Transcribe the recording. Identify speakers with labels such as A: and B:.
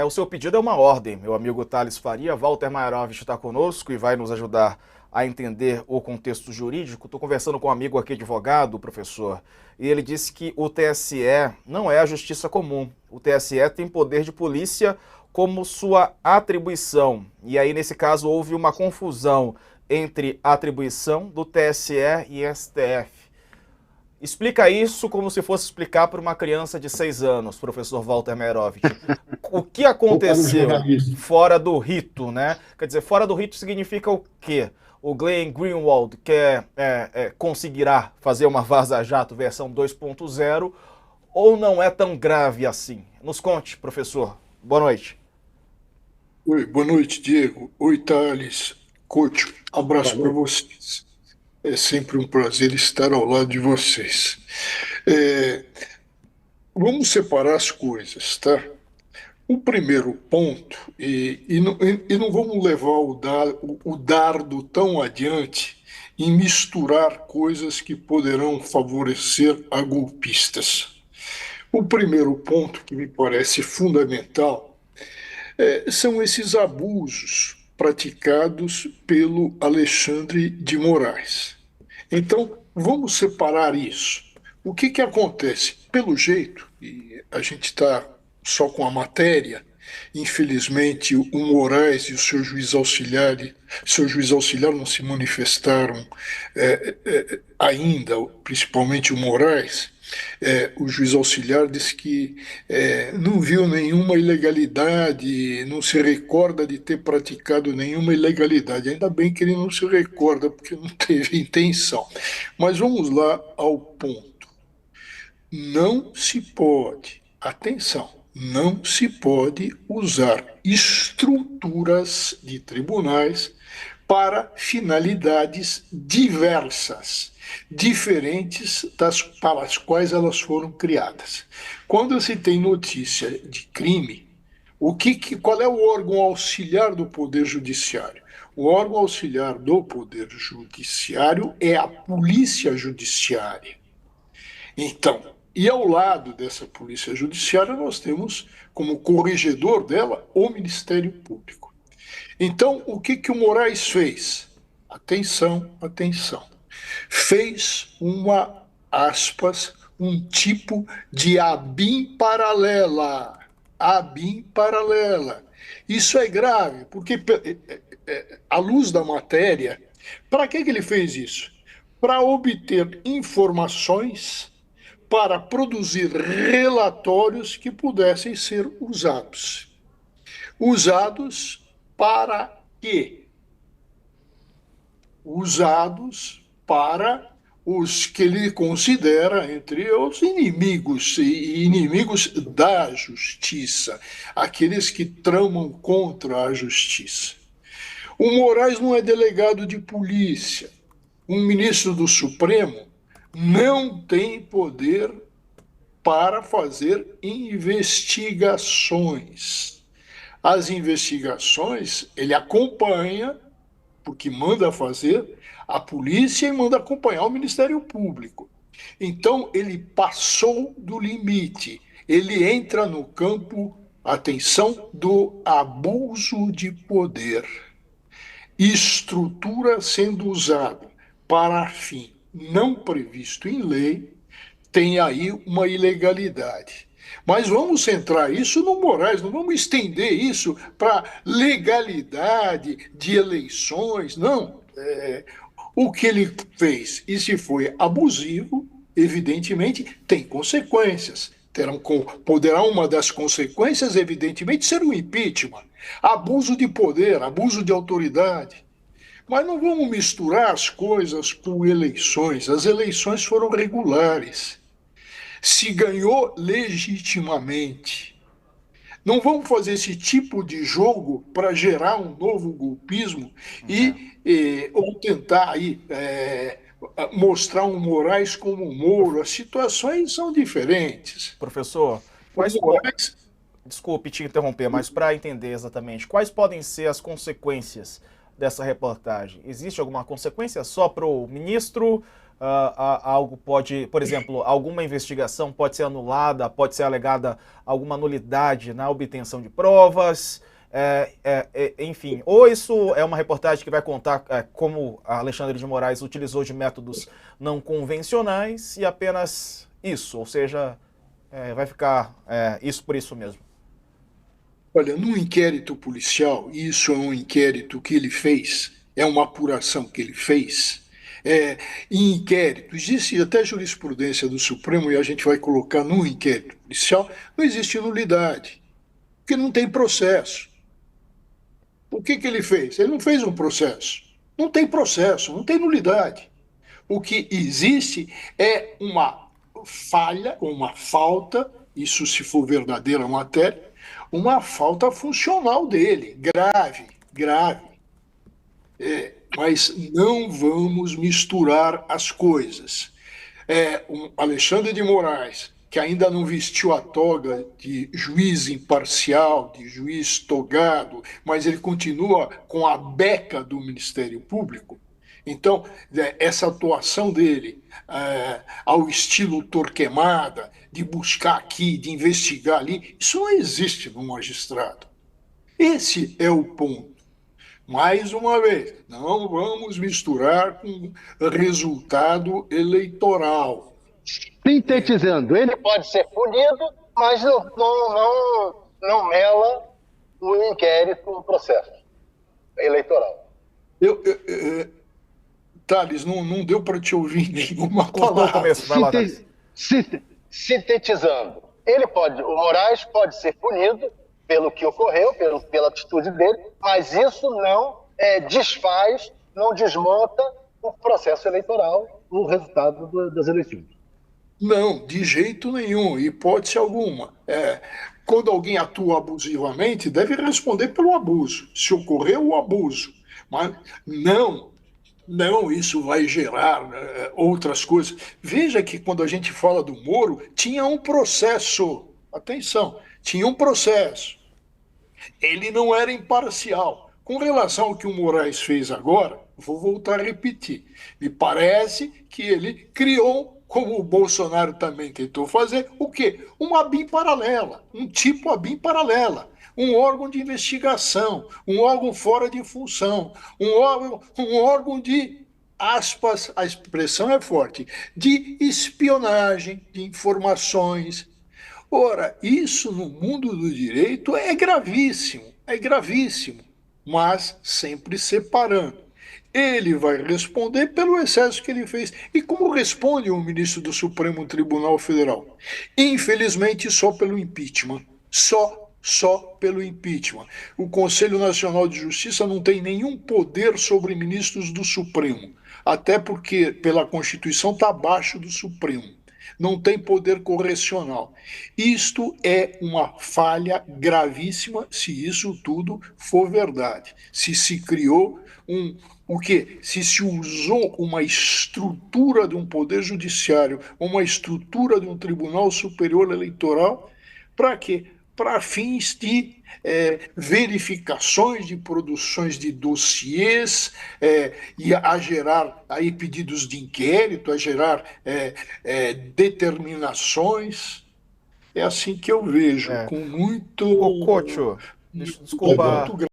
A: O seu pedido é uma ordem, meu amigo Thales Faria. Walter Mairovich está conosco e vai nos ajudar a entender o contexto jurídico. Estou conversando com um amigo aqui, advogado, professor, e ele disse que o TSE não é a justiça comum. O TSE tem poder de polícia como sua atribuição. E aí, nesse caso, houve uma confusão entre a atribuição do TSE e STF. Explica isso como se fosse explicar para uma criança de 6 anos, professor Walter Mairovich. O que
B: Ou para o
A: aconteceu
B: jornalismo.
A: fora do rito, né? Quer dizer, fora do rito significa o quê? O Glenn Greenwald conseguirá fazer uma vaza-jato versão 2.0 ou não é tão grave assim? Nos conte, professor. Boa noite.
C: Oi, boa noite, Diego. Oi, Thales. Couto, abraço para
B: Valeu.
C: vocês. É sempre um prazer estar ao lado de vocês. É, vamos separar as coisas, tá? O primeiro ponto, e não vamos levar o dardo tão adiante em misturar coisas que poderão favorecer a golpistas. O primeiro ponto que me parece fundamental são esses abusos praticados pelo Alexandre de Moraes. Então, vamos separar isso. O que que acontece? Pelo jeito, e a gente está só com a matéria, infelizmente o Moraes e o seu juiz auxiliar não se manifestaram ainda, principalmente o Moraes. O juiz auxiliar disse que não viu nenhuma ilegalidade, não se recorda de ter praticado nenhuma ilegalidade. Ainda bem que ele não se recorda, porque não teve intenção. Mas vamos lá ao ponto. Não se pode, atenção, não se pode usar estruturas de tribunais para finalidades diversas, diferentes das para as quais elas foram criadas. Quando se tem notícia de crime, qual é o órgão auxiliar do Poder Judiciário? O órgão auxiliar do Poder Judiciário é a Polícia Judiciária. Então, e ao lado dessa Polícia Judiciária, nós temos como corregedor dela o Ministério Público. Então, o que que o Moraes fez? Atenção, atenção. Fez um tipo de ABIN paralela. ABIN paralela. Isso é grave, porque à luz da matéria, para que ele fez isso? Para obter informações para produzir relatórios que pudessem ser usados. Usados para quê? Usados para os que ele considera entre os inimigos e inimigos da justiça, aqueles que tramam contra a justiça. O Moraes não é delegado de polícia. Um ministro do Supremo não tem poder para fazer investigações. As investigações ele acompanha, porque manda fazer, a polícia e manda acompanhar o Ministério Público. Então, ele passou do limite. Ele entra no campo, atenção, do abuso de poder. Estrutura sendo usada para fim não previsto em lei, tem aí uma ilegalidade. Mas vamos centrar isso no Moraes, não vamos estender isso para legalidade de eleições, não. O que ele fez, e se foi abusivo, evidentemente, tem consequências. Poderá uma das consequências, evidentemente, ser o impeachment. Abuso de poder, abuso de autoridade. Mas não vamos misturar as coisas com eleições. As eleições foram regulares. Se ganhou legitimamente. Não vamos fazer esse tipo de jogo para gerar um novo golpismo ou tentar aí, mostrar um Moraes como um Moro. As situações são diferentes.
A: Professor,
C: O
A: quais po...
C: Moraes
A: desculpe te interromper, mas para entender exatamente, quais podem ser as consequências dessa reportagem? Existe alguma consequência só para o ministro? algo pode, por exemplo, alguma investigação pode ser anulada, pode ser alegada alguma nulidade na obtenção de provas, enfim. Ou isso é uma reportagem que vai contar como Alexandre de Moraes utilizou de métodos não convencionais e apenas isso, ou seja, vai ficar isso por isso mesmo.
C: Olha, num inquérito policial, isso é um inquérito que ele fez, é uma apuração que ele fez. Em inquérito, existe até jurisprudência do Supremo, e a gente vai colocar num inquérito policial, não existe nulidade, porque não tem processo. O que ele fez? Ele não fez um processo. Não tem processo, não tem nulidade. O que existe é uma falha, uma falta, isso se for verdadeira matéria, uma falta funcional dele, grave, grave. Mas não vamos misturar as coisas. Alexandre de Moraes, que ainda não vestiu a toga de juiz imparcial, de juiz togado, mas ele continua com a beca do Ministério Público. Então, essa atuação dele, ao estilo Torquemada, de buscar aqui, de investigar ali, isso não existe no magistrado. Esse é o ponto. Mais uma vez, não vamos misturar com resultado eleitoral.
B: Sintetizando, ele pode ser punido, mas não mela o inquérito, o processo eleitoral.
C: Thales, não deu para te ouvir nenhuma palavra.
B: Sintetizando, o Moraes pode ser punido pelo que ocorreu, pela atitude dele, mas isso não desfaz, não desmonta o processo eleitoral, o resultado das eleições.
C: Não, de jeito nenhum, hipótese alguma. Quando alguém atua abusivamente, deve responder pelo abuso, se ocorreu o abuso. Mas não, isso vai gerar outras coisas. Veja que quando a gente fala do Moro, tinha um processo. Atenção, tinha um processo. Ele não era imparcial. Com relação ao que o Moraes fez agora, vou voltar a repetir. Me parece que ele criou, como o Bolsonaro também tentou fazer, o quê? Uma ABIN paralela, um tipo ABIN paralela. Um órgão de investigação, um órgão fora de função, um órgão de, aspas, a expressão é forte, de espionagem, de informações. Ora, isso no mundo do direito é gravíssimo, mas sempre separando. Ele vai responder pelo excesso que ele fez. E como responde o ministro do Supremo Tribunal Federal? Infelizmente, só pelo impeachment. Só pelo impeachment. O Conselho Nacional de Justiça não tem nenhum poder sobre ministros do Supremo, até porque, pela Constituição, está abaixo do Supremo. Não tem poder correcional. Isto é uma falha gravíssima se isso tudo for verdade. Se se criou o quê? Se se usou uma estrutura de um poder judiciário, uma estrutura de um Tribunal Superior Eleitoral, para quê? Para fins de verificações de produções de dossiês, e a gerar aí pedidos de inquérito, a gerar determinações. É assim que eu vejo, com muito...
A: Cocho, desculpa,